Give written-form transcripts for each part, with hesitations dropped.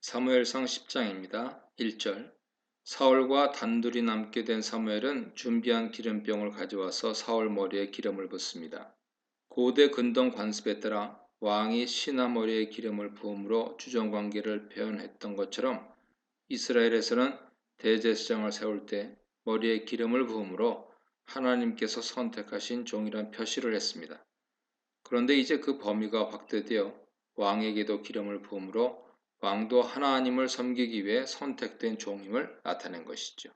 사무엘상 10장입니다. 1절. 사울과 단둘이 남게 된 사무엘은 준비한 기름병을 가져와서 사울 머리에 기름을 붓습니다. 고대 근동 관습에 따라 왕이 신하 머리에 기름을 부음으로 주정관계를 표현했던 것처럼 이스라엘에서는 대제사장을 세울 때 머리에 기름을 부음으로 하나님께서 선택하신 종이란 표시를 했습니다. 그런데 이제 그 범위가 확대되어 왕에게도 기름을 부음으로 왕도 하나님을 섬기기 위해 선택된 종임을 나타낸 것이죠.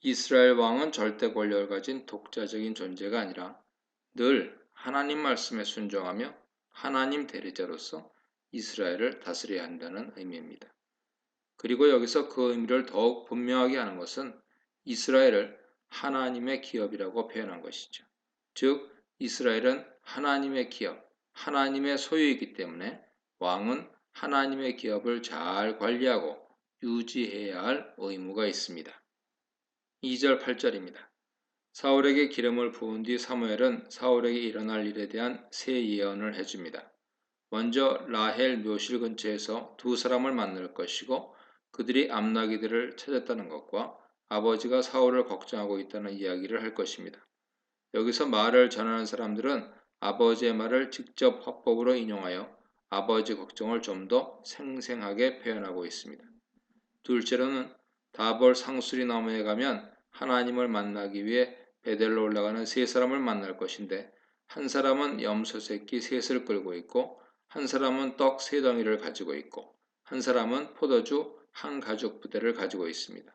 이스라엘 왕은 절대 권력을 가진 독자적인 존재가 아니라 늘 하나님 말씀에 순종하며 하나님 대리자로서 이스라엘을 다스려야 한다는 의미입니다. 그리고 여기서 그 의미를 더욱 분명하게 하는 것은 이스라엘을 하나님의 기업이라고 표현한 것이죠. 즉, 이스라엘은 하나님의 기업, 하나님의 소유이기 때문에 왕은 하나님의 기업을 잘 관리하고 유지해야 할 의무가 있습니다. 2절 8절입니다. 사울에게 기름을 부은 뒤 사무엘은 사울에게 일어날 일에 대한 새 예언을 해줍니다. 먼저 라헬 묘실 근처에서 두 사람을 만날 것이고 그들이 암나기들을 찾았다는 것과 아버지가 사울을 걱정하고 있다는 이야기를 할 것입니다. 여기서 말을 전하는 사람들은 아버지의 말을 직접 화법으로 인용하여 아버지 걱정을 좀 더 생생하게 표현하고 있습니다. 둘째로는 다볼 상수리 나무에 가면 하나님을 만나기 위해 베델로 올라가는 세 사람을 만날 것인데 한 사람은 염소 새끼 셋을 끌고 있고 한 사람은 떡 세 덩이를 가지고 있고 한 사람은 포도주 한 가죽 부대를 가지고 있습니다.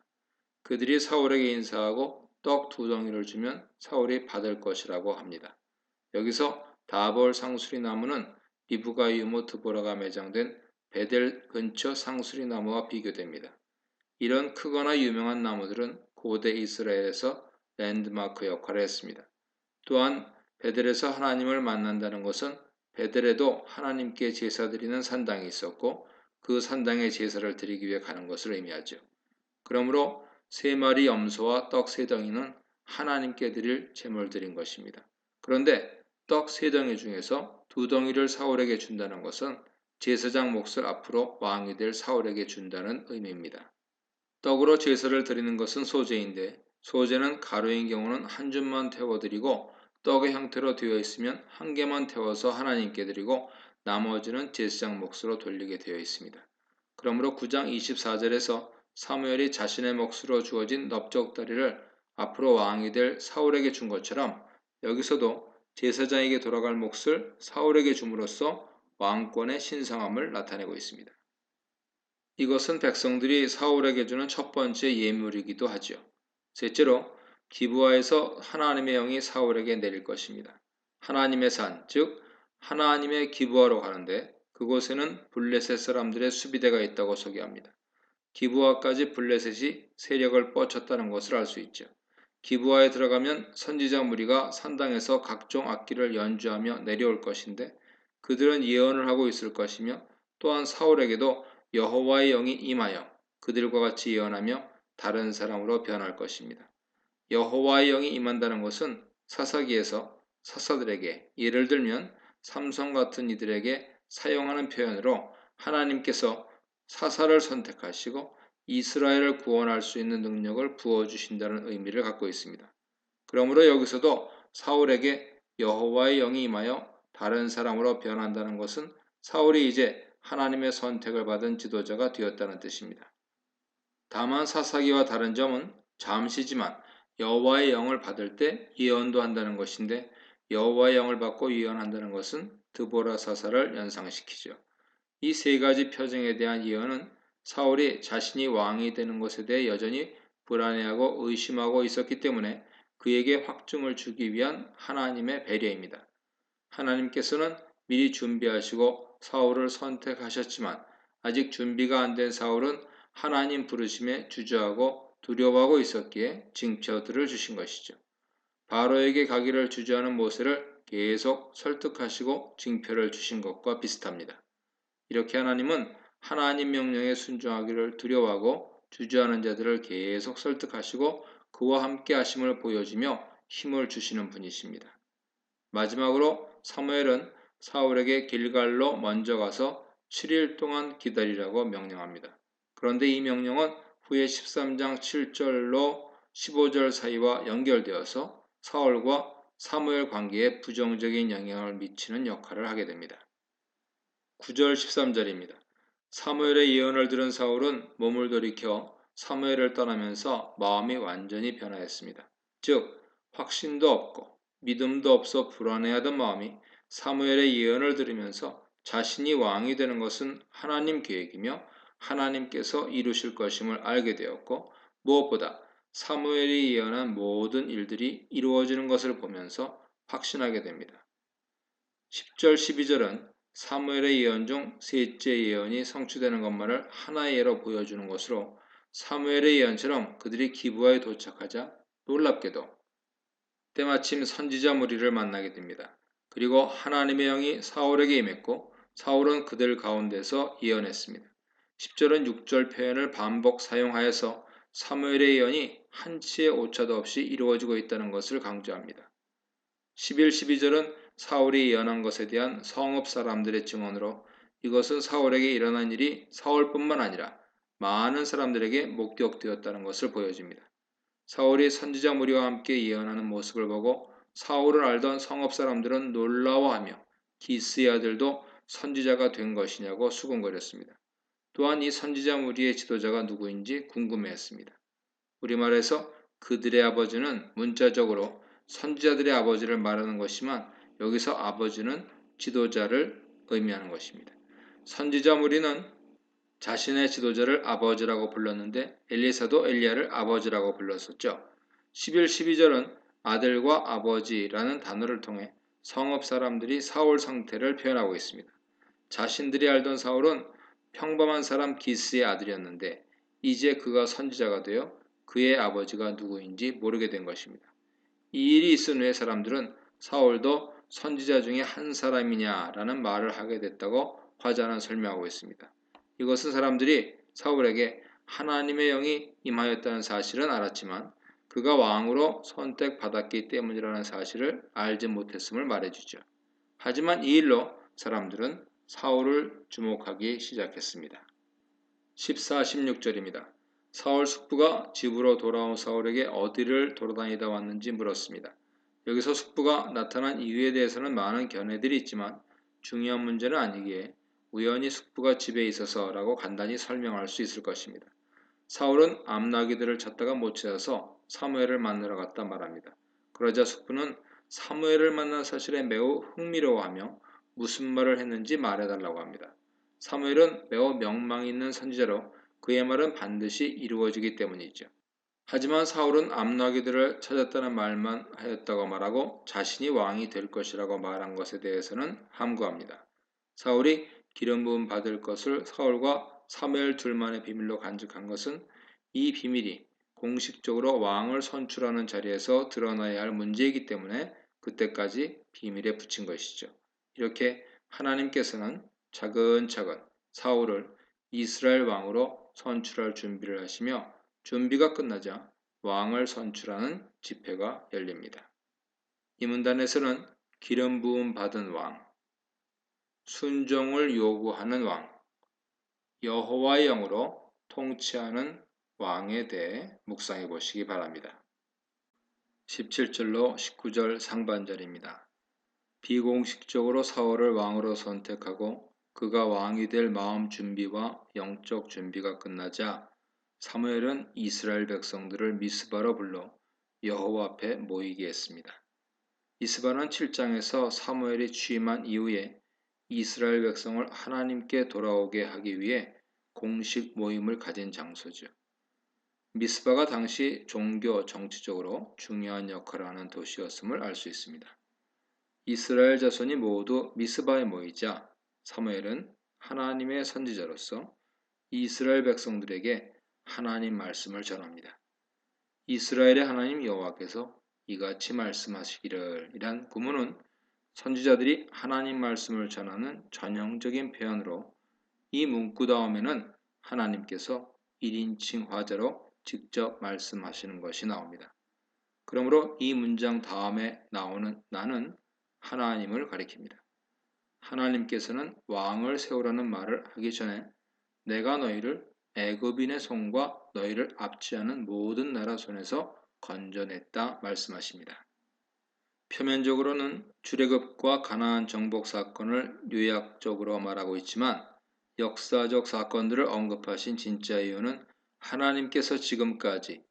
그들이 사울에게 인사하고 떡 두 덩이를 주면 사울이 받을 것이라고 합니다. 여기서 다볼 상수리 나무는 리브가 유모 드보라가 매장된 베델 근처 상수리 나무와 비교됩니다. 이런 크거나 유명한 나무들은 고대 이스라엘에서 랜드마크 역할을 했습니다. 또한 베델에서 하나님을 만난다는 것은 베델에도 하나님께 제사 드리는 산당이 있었고 그 산당에 제사를 드리기 위해 가는 것을 의미하죠. 그러므로 세 마리 염소와 떡 세 덩이는 하나님께 드릴 제물 드린 것입니다. 그런데 떡 세 덩이 중에서 두 덩이를 사울에게 준다는 것은 제사장 몫을 앞으로 왕이 될 사울에게 준다는 의미입니다. 떡으로 제사를 드리는 것은 소제인데 소제는 가루인 경우는 한 줌만 태워드리고 떡의 형태로 되어 있으면 한 개만 태워서 하나님께 드리고 나머지는 제사장 몫으로 돌리게 되어 있습니다. 그러므로 9장 24절에서 사무엘이 자신의 몫으로 주어진 넓적다리를 앞으로 왕이 될 사울에게 준 것처럼 여기서도 제사장에게 돌아갈 몫을 사울에게 줌으로써 왕권의 신성함을 나타내고 있습니다. 이것은 백성들이 사울에게 주는 첫 번째 예물이기도 하죠. 셋째로 기브아에서 하나님의 영이 사울에게 내릴 것입니다. 하나님의 산, 즉 하나님의 기브아로 가는데 그곳에는 블레셋 사람들의 수비대가 있다고 소개합니다. 기브아까지 블레셋이 세력을 뻗쳤다는 것을 알 수 있죠. 기브아에 들어가면 선지자 무리가 산당에서 각종 악기를 연주하며 내려올 것인데 그들은 예언을 하고 있을 것이며 또한 사울에게도 여호와의 영이 임하여 그들과 같이 예언하며 다른 사람으로 변할 것입니다. 여호와의 영이 임한다는 것은 사사기에서 사사들에게 예를 들면 삼손 같은 이들에게 사용하는 표현으로 하나님께서 사사를 선택하시고 이스라엘을 구원할 수 있는 능력을 부어주신다는 의미를 갖고 있습니다. 그러므로 여기서도 사울에게 여호와의 영이 임하여 다른 사람으로 변한다는 것은 사울이 이제 하나님의 선택을 받은 지도자가 되었다는 뜻입니다. 다만 사사기와 다른 점은 잠시지만 여호와의 영을 받을 때 예언도 한다는 것인데 여호와의 영을 받고 예언한다는 것은 드보라 사사를 연상시키죠. 이 세 가지 표정에 대한 예언은 사울이 자신이 왕이 되는 것에 대해 여전히 불안해하고 의심하고 있었기 때문에 그에게 확증을 주기 위한 하나님의 배려입니다. 하나님께서는 미리 준비하시고 사울을 선택하셨지만 아직 준비가 안 된 사울은 하나님 부르심에 주저하고 두려워하고 있었기에 징표들을 주신 것이죠. 바로에게 가기를 주저하는 모세를 계속 설득하시고 징표를 주신 것과 비슷합니다. 이렇게 하나님은 하나님 명령에 순종하기를 두려워하고 주저하는 자들을 계속 설득하시고 그와 함께 하심을 보여주며 힘을 주시는 분이십니다. 마지막으로 사무엘은 사울에게 길갈로 먼저 가서 7일 동안 기다리라고 명령합니다. 그런데 이 명령은 후에 13장 7절로 15절 사이와 연결되어서 사울과 사무엘 관계에 부정적인 영향을 미치는 역할을 하게 됩니다. 9절 13절입니다. 사무엘의 예언을 들은 사울은 몸을 돌이켜 사무엘을 떠나면서 마음이 완전히 변하였습니다. 즉 확신도 없고 믿음도 없어 불안해하던 마음이 사무엘의 예언을 들으면서 자신이 왕이 되는 것은 하나님 계획이며 하나님께서 이루실 것임을 알게 되었고, 무엇보다 사무엘이 예언한 모든 일들이 이루어지는 것을 보면서 확신하게 됩니다. 10절 12절은 사무엘의 예언 중 셋째 예언이 성취되는 것만을 하나의 예로 보여주는 것으로, 사무엘의 예언처럼 그들이 기브아에 도착하자 놀랍게도 때마침 선지자 무리를 만나게 됩니다. 그리고 하나님의 영이 사울에게 임했고 사울은 그들 가운데서 예언했습니다. 10절은 6절 표현을 반복 사용하여서 사무엘의 예언이 한치의 오차도 없이 이루어지고 있다는 것을 강조합니다. 11, 12절은 사울이 예언한 것에 대한 성읍 사람들의 증언으로 이것은 사울에게 일어난 일이 사울뿐만 아니라 많은 사람들에게 목격되었다는 것을 보여줍니다. 사울이 선지자 무리와 함께 예언하는 모습을 보고 사울을 알던 성읍 사람들은 놀라워하며 기스의 아들도 선지자가 된 것이냐고 수군거렸습니다. 또한 이 선지자 무리의 지도자가 누구인지 궁금해했습니다. 우리말에서 그들의 아버지는 문자적으로 선지자들의 아버지를 말하는 것이지만 여기서 아버지는 지도자를 의미하는 것입니다. 선지자 무리는 자신의 지도자를 아버지라고 불렀는데 엘리사도 엘리야를 아버지라고 불렀었죠. 11, 12절은 아들과 아버지라는 단어를 통해 성읍 사람들이 사울 상태를 표현하고 있습니다. 자신들이 알던 사울은 평범한 사람 기스의 아들이었는데 이제 그가 선지자가 되어 그의 아버지가 누구인지 모르게 된 것입니다. 이 일이 있은 후에 사람들은 사울도 선지자 중에 한 사람이냐라는 말을 하게 됐다고 화자는 설명하고 있습니다. 이것은 사람들이 사울에게 하나님의 영이 임하였다는 사실은 알았지만 그가 왕으로 선택받았기 때문이라는 사실을 알지 못했음을 말해주죠. 하지만 이 일로 사람들은 사울을 주목하기 시작했습니다. 14, 16절입니다. 사울 숙부가 집으로 돌아온 사울에게 어디를 돌아다니다 왔는지 물었습니다. 여기서 숙부가 나타난 이유에 대해서는 많은 견해들이 있지만 중요한 문제는 아니기에 우연히 숙부가 집에 있어서라고 간단히 설명할 수 있을 것입니다. 사울은 암나귀들을 찾다가 못 찾아서 사무엘을 만나러 갔다 말합니다. 그러자 숙부는 사무엘을 만난 사실에 매우 흥미로워하며 무슨 말을 했는지 말해달라고 합니다. 사무엘은 매우 명망 있는 선지자로 그의 말은 반드시 이루어지기 때문이죠. 하지만 사울은 암나귀들을 찾았다는 말만 하였다고 말하고 자신이 왕이 될 것이라고 말한 것에 대해서는 함구합니다. 사울이 기름 부음 받을 것을 사울과 사무엘 둘만의 비밀로 간직한 것은 이 비밀이 공식적으로 왕을 선출하는 자리에서 드러나야 할 문제이기 때문에 그때까지 비밀에 붙인 것이죠. 이렇게 하나님께서는 차근차근 사울을 이스라엘 왕으로 선출할 준비를 하시며 준비가 끝나자 왕을 선출하는 집회가 열립니다. 이 문단에서는 기름 부음 받은 왕, 순종을 요구하는 왕, 여호와의 영으로 통치하는 왕에 대해 묵상해 보시기 바랍니다. 17절로 19절 상반절입니다. 비공식적으로 사울을 왕으로 선택하고 그가 왕이 될 마음 준비와 영적 준비가 끝나자 사무엘은 이스라엘 백성들을 미스바로 불러 여호와 앞에 모이게 했습니다. 미스바는 7장에서 사무엘이 취임한 이후에 이스라엘 백성을 하나님께 돌아오게 하기 위해 공식 모임을 가진 장소죠. 미스바가 당시 종교 정치적으로 중요한 역할을 하는 도시였음을 알 수 있습니다. 이스라엘 자손이 모두 미스바에 모이자 사무엘은 하나님의 선지자로서 이스라엘 백성들에게 하나님 말씀을 전합니다. 이스라엘의 하나님 여호와께서 이같이 말씀하시기를, 이란 구문은 선지자들이 하나님 말씀을 전하는 전형적인 표현으로 이 문구 다음에는 하나님께서 1인칭 화자로 직접 말씀하시는 것이 나옵니다. 그러므로 이 문장 다음에 나오는 나는 하나님을 가리킵니다. 하나님께서는 왕을 세우라는 말을 하기 전에 내가 너희를 애굽인의 손과 너희를 압제하는 모든 나라 손에서 건져냈다 말씀하십니다. 표면적으로는 출애굽과 가나안 정복 사건을 요약적으로 말하고 있지만 역사적 사건들을 언급하신 진짜 이유는 하나님께서 지금까지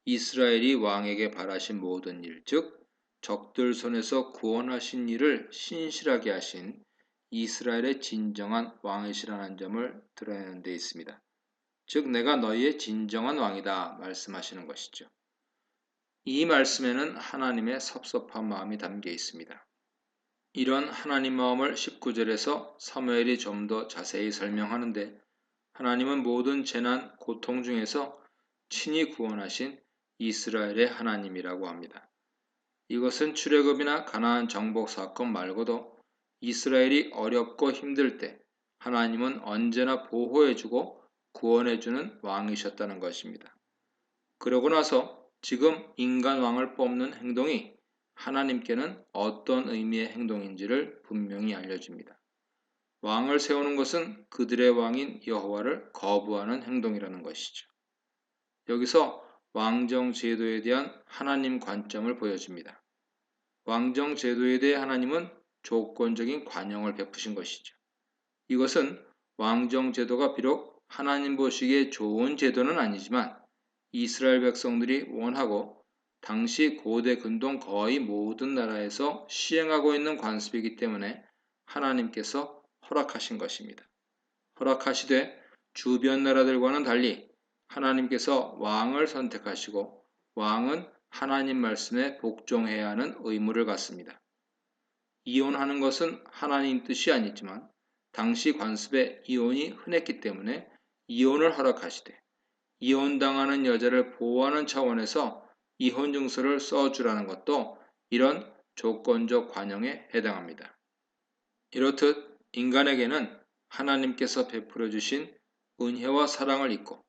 이스라엘이 왕에게 바라신 모든 일, 즉 적들 손에서 구원하신 일을 신실하게 하신 이스라엘의 진정한 왕이시라는 점을 드러내는 데 있습니다. 즉 내가 너희의 진정한 왕이다 말씀하시는 것이죠. 이 말씀에는 하나님의 섭섭한 마음이 담겨 있습니다. 이런 하나님 마음을 19절에서 사무엘이 좀 더 자세히 설명하는데 하나님은 모든 재난, 고통 중에서 친히 구원하신 이스라엘의 하나님이라고 합니다. 이것은 출애굽이나 가나안 정복 사건 말고도 이스라엘이 어렵고 힘들 때 하나님은 언제나 보호해주고 구원해주는 왕이셨다는 것입니다. 그러고 나서 지금 인간 왕을 뽑는 행동이 하나님께는 어떤 의미의 행동인지를 분명히 알려줍니다. 왕을 세우는 것은 그들의 왕인 여호와를 거부하는 행동이라는 것이죠. 여기서 왕정 제도에 대한 하나님 관점을 보여줍니다. 왕정 제도에 대해 하나님은 조건적인 관용을 베푸신 것이죠. 이것은 왕정 제도가 비록 하나님 보시기에 좋은 제도는 아니지만 이스라엘 백성들이 원하고 당시 고대 근동 거의 모든 나라에서 시행하고 있는 관습이기 때문에 하나님께서 허락하신 것입니다. 허락하시되 주변 나라들과는 달리 하나님께서 왕을 선택하시고 왕은 하나님 말씀에 복종해야 하는 의무를 갖습니다. 이혼하는 것은 하나님 뜻이 아니지만 당시 관습에 이혼이 흔했기 때문에 이혼을 허락하시되 이혼당하는 여자를 보호하는 차원에서 이혼 증서를 써주라는 것도 이런 조건적 관용에 해당합니다. 이렇듯 인간에게는 하나님께서 베풀어 주신 은혜와 사랑을 잊고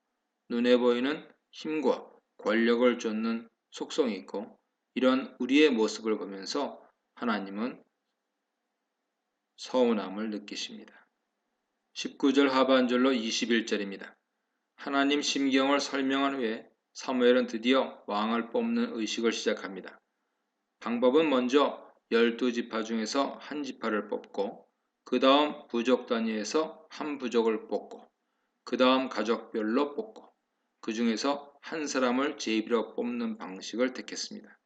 눈에 보이는 힘과 권력을 쫓는 속성이 있고 이런 우리의 모습을 보면서 하나님은 서운함을 느끼십니다. 19절 하반절로 21절입니다. 하나님 심경을 설명한 후에 사무엘은 드디어 왕을 뽑는 의식을 시작합니다. 방법은 먼저 12지파 중에서 한 지파를 뽑고 그 다음 부족 단위에서 한 부족을 뽑고 그 다음 가족별로 뽑고 그 중에서 한 사람을 제비로 뽑는 방식을 택했습니다.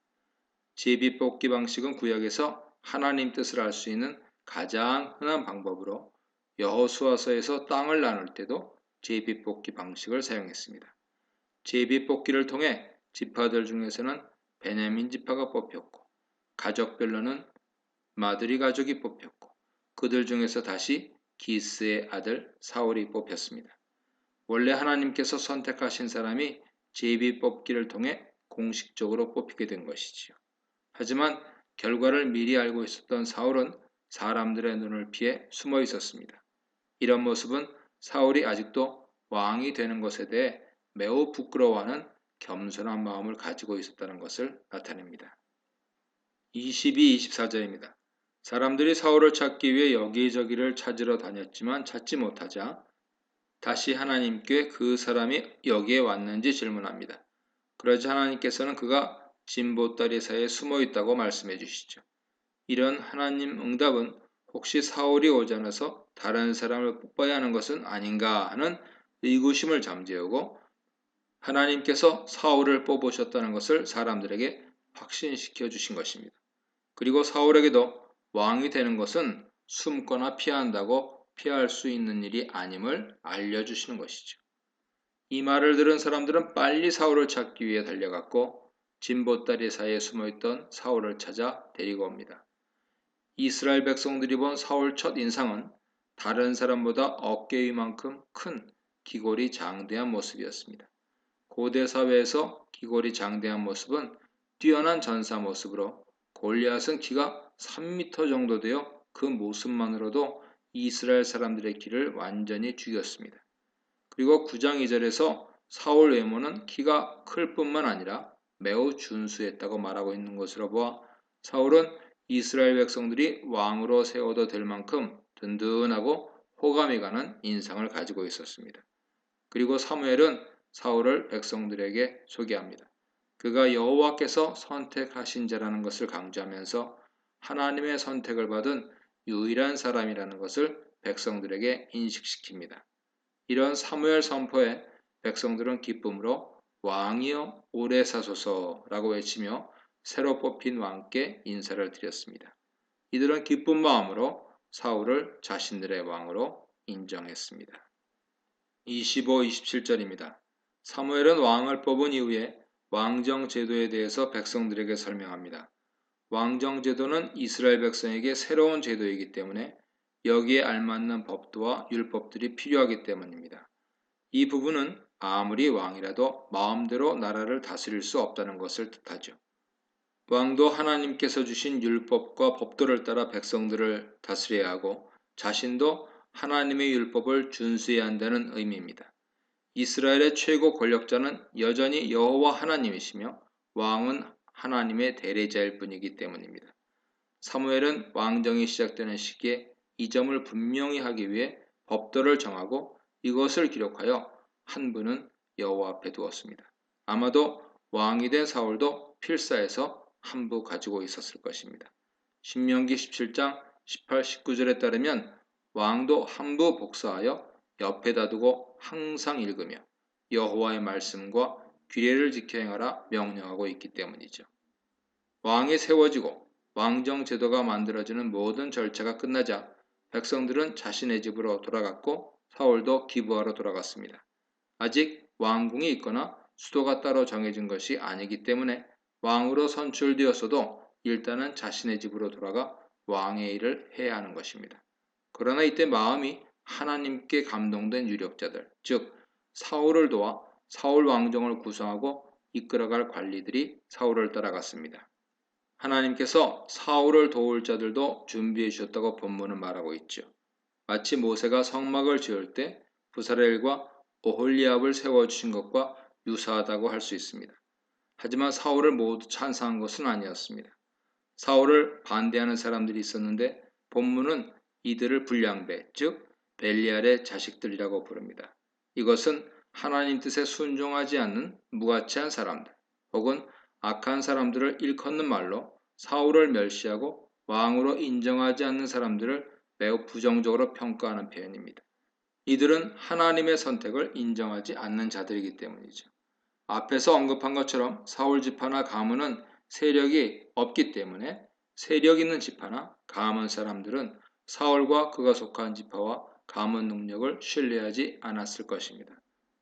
제비 뽑기 방식은 구약에서 하나님 뜻을 알 수 있는 가장 흔한 방법으로 여호수아서에서 땅을 나눌 때도 제비 뽑기 방식을 사용했습니다. 제비 뽑기를 통해 지파들 중에서는 베냐민 지파가 뽑혔고 가족별로는 마드리 가족이 뽑혔고 그들 중에서 다시 기스의 아들 사울이 뽑혔습니다. 원래 하나님께서 선택하신 사람이 제비 뽑기를 통해 공식적으로 뽑히게 된 것이지요. 하지만 결과를 미리 알고 있었던 사울은 사람들의 눈을 피해 숨어 있었습니다. 이런 모습은 사울이 아직도 왕이 되는 것에 대해 매우 부끄러워하는 겸손한 마음을 가지고 있었다는 것을 나타냅니다. 22, 24절입니다. 사람들이 사울을 찾기 위해 여기저기를 찾으러 다녔지만 찾지 못하자 다시 하나님께 그 사람이 여기에 왔는지 질문합니다. 그러자 하나님께서는 그가 진보다리 사이에 숨어 있다고 말씀해 주시죠. 이런 하나님 응답은 혹시 사울이 오지 않아서 다른 사람을 뽑아야 하는 것은 아닌가 하는 의구심을 잠재우고 하나님께서 사울을 뽑으셨다는 것을 사람들에게 확신시켜 주신 것입니다. 그리고 사울에게도 왕이 되는 것은 숨거나 피한다고 피할 수 있는 일이 아님을 알려주시는 것이죠. 이 말을 들은 사람들은 빨리 사울을 찾기 위해 달려갔고 진보다리 사이에 숨어있던 사울을 찾아 데리고 옵니다. 이스라엘 백성들이 본 사울 첫 인상은 다른 사람보다 어깨 위만큼 큰 기골이 장대한 모습이었습니다. 고대 사회에서 기골이 장대한 모습은 뛰어난 전사 모습으로 골리앗은 키가 3m 정도 되어 그 모습만으로도 이스라엘 사람들의 길을 완전히 죽였습니다. 그리고 9장 2절에서 사울 외모는 키가 클 뿐만 아니라 매우 준수했다고 말하고 있는 것으로 보아 사울은 이스라엘 백성들이 왕으로 세워도 될 만큼 든든하고 호감이 가는 인상을 가지고 있었습니다. 그리고 사무엘은 사울을 백성들에게 소개합니다. 그가 여호와께서 선택하신 자라는 것을 강조하면서 하나님의 선택을 받은 유일한 사람이라는 것을 백성들에게 인식시킵니다. 이런 사무엘 선포에 백성들은 기쁨으로 왕이여 오래 사소서라고 외치며 새로 뽑힌 왕께 인사를 드렸습니다. 이들은 기쁜 마음으로 사울을 자신들의 왕으로 인정했습니다. 25, 27절입니다. 사무엘은 왕을 뽑은 이후에 왕정 제도에 대해서 백성들에게 설명합니다. 왕정 제도는 이스라엘 백성에게 새로운 제도이기 때문에 여기에 알맞는 법도와 율법들이 필요하기 때문입니다. 이 부분은 아무리 왕이라도 마음대로 나라를 다스릴 수 없다는 것을 뜻하죠. 왕도 하나님께서 주신 율법과 법도를 따라 백성들을 다스려야 하고 자신도 하나님의 율법을 준수해야 한다는 의미입니다. 이스라엘의 최고 권력자는 여전히 여호와 하나님이시며 왕은 하나님의 대리자일 뿐이기 때문입니다. 사무엘은 왕정이 시작되는 시기에 이 점을 분명히 하기 위해 법도를 정하고 이것을 기록하여 한 분은 여호와 앞에 두었습니다. 아마도 왕이 된 사울도 필사에서 한 부 가지고 있었을 것입니다. 신명기 17장 18, 19절에 따르면 왕도 한 부 복사하여 옆에다 두고 항상 읽으며 여호와의 말씀과 규례를 지켜 행하라 명령하고 있기 때문이죠. 왕이 세워지고 왕정 제도가 만들어지는 모든 절차가 끝나자 백성들은 자신의 집으로 돌아갔고 사울도 기브아로 돌아갔습니다. 아직 왕궁이 있거나 수도가 따로 정해진 것이 아니기 때문에 왕으로 선출되었어도 일단은 자신의 집으로 돌아가 왕의 일을 해야 하는 것입니다. 그러나 이때 마음이 하나님께 감동된 유력자들, 즉 사울을 도와 사울 왕정을 구성하고 이끌어갈 관리들이 사울을 따라갔습니다. 하나님께서 사울을 도울 자들도 준비해 주셨다고 본문은 말하고 있죠. 마치 모세가 성막을 지을 때 부사렐과 오홀리압을 세워주신 것과 유사하다고 할 수 있습니다. 하지만 사울을 모두 찬성한 것은 아니었습니다. 사울을 반대하는 사람들이 있었는데 본문은 이들을 불량배, 즉 벨리알의 자식들이라고 부릅니다. 이것은 하나님 뜻에 순종하지 않는 무가치한 사람들, 혹은 악한 사람들을 일컫는 말로 사울을 멸시하고 왕으로 인정하지 않는 사람들을 매우 부정적으로 평가하는 표현입니다. 이들은 하나님의 선택을 인정하지 않는 자들이기 때문이죠. 앞에서 언급한 것처럼 사울 지파나 가문은 세력이 없기 때문에 세력 있는 지파나 가문 사람들은 사울과 그가 속한 지파와 가문 능력을 신뢰하지 않았을 것입니다.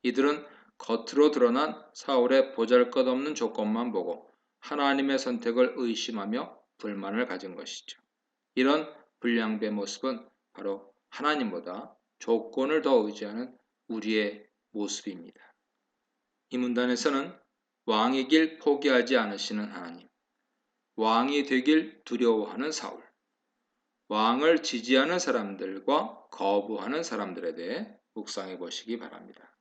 이들은 겉으로 드러난 사울의 보잘것없는 조건만 보고 하나님의 선택을 의심하며 불만을 가진 것이죠. 이런 불량배 모습은 바로 하나님보다 조건을 더 의지하는 우리의 모습입니다. 이 문단에서는 왕의 길 포기하지 않으시는 하나님, 왕이 되길 두려워하는 사울, 왕을 지지하는 사람들과 거부하는 사람들에 대해 묵상해 보시기 바랍니다.